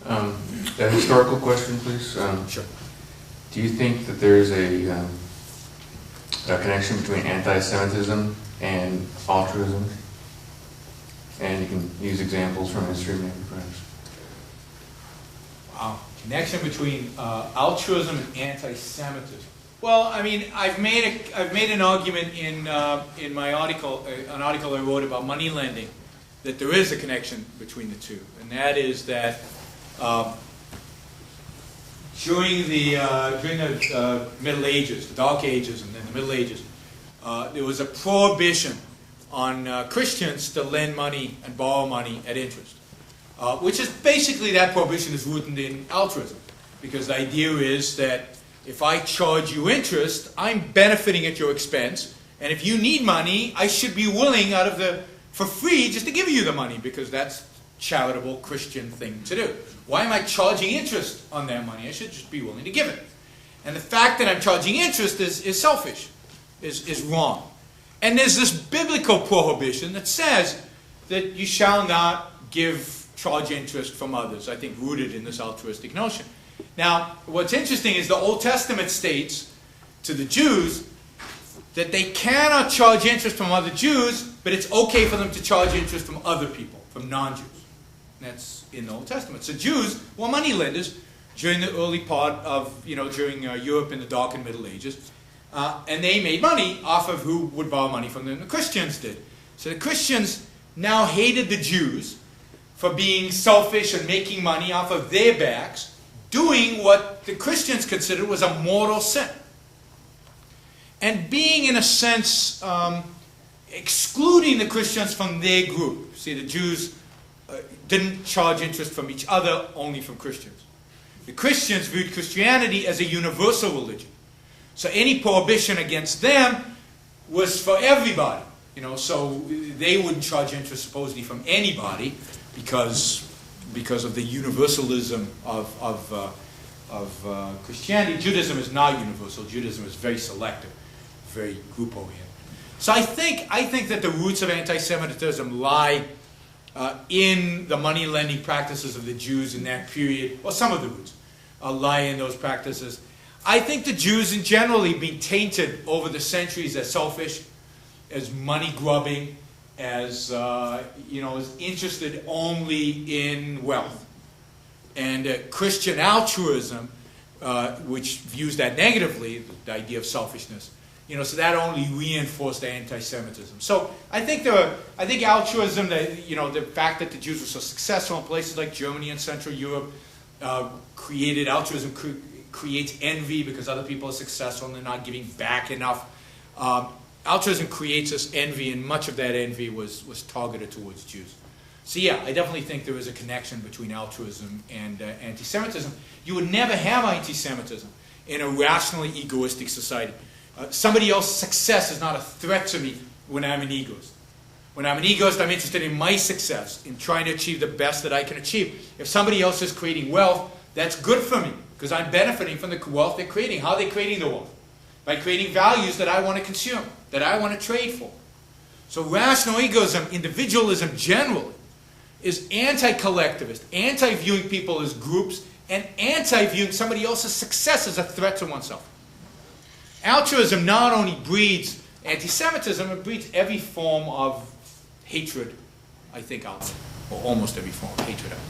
A historical question, please. Sure. Do you think that there's a connection between anti-Semitism and altruism? And you can use examples from history, maybe, perhaps. Wow. Connection between altruism and anti-Semitism. Well, I mean, I've made an argument in my article, an article I wrote about money lending, that there is a connection between the two, and that is that during the Middle Ages, the Dark Ages, and then the Middle Ages, there was a prohibition on Christians to lend money and borrow money at interest, which is basically, that prohibition is rooted in altruism, because the idea is that if I charge you interest, I'm benefiting at your expense, and if you need money, I should be willing for free just to give you the money, because that's a charitable Christian thing to do. Why am I charging interest on their money? I should just be willing to give it. And the fact that I'm charging interest is selfish, is wrong. And there's this biblical prohibition that says that you shall not charge interest from others, I think rooted in this altruistic notion. Now, what's interesting is the Old Testament states to the Jews that they cannot charge interest from other Jews, but it's okay for them to charge interest from other people, from non-Jews. That's in the Old Testament. So Jews were money lenders during the early part of, during Europe in the Dark and Middle Ages. And they made money off of who would borrow money from them. The Christians did. So the Christians now hated the Jews for being selfish and making money off of their backs, doing what the Christians considered was a mortal sin. And being, in a sense, excluding the Christians from their group. See, the Jews didn't charge interest from each other, only from Christians. The Christians viewed Christianity as a universal religion. So any prohibition against them was for everybody. So they wouldn't charge interest supposedly from anybody because of the universalism of Christianity. Judaism is not universal. Judaism is very selective, very group-oriented. So I think that the roots of anti-Semitism lie in the money lending practices of the Jews in that period, or some of the roots lie in those practices. I think the Jews in general have been tainted over the centuries as selfish, as money grubbing, as as interested only in wealth. And Christian altruism, which views that negatively, the idea of selfishness, so that only reinforced the anti-Semitism. So I think altruism, the fact that the Jews were so successful in places like Germany and Central Europe, created altruism. Creates envy because other people are successful and they're not giving back enough. Altruism creates this envy, and much of that envy was targeted towards Jews. So yeah, I definitely think there is a connection between altruism and anti-Semitism. You would never have anti-Semitism in a rationally egoistic society. Somebody else's success is not a threat to me when I'm an egoist. When I'm an egoist, I'm interested in my success, in trying to achieve the best that I can achieve. If somebody else is creating wealth, that's good for me, because I'm benefiting from the wealth they're creating. How are they creating the wealth? By creating values that I want to consume, that I want to trade for. So rational egoism, individualism generally, is anti-collectivist, anti-viewing people as groups, and anti-viewing somebody else's success as a threat to oneself. Altruism not only breeds anti-Semitism, it breeds every form of hatred, I think, out there, or almost every form of hatred out there.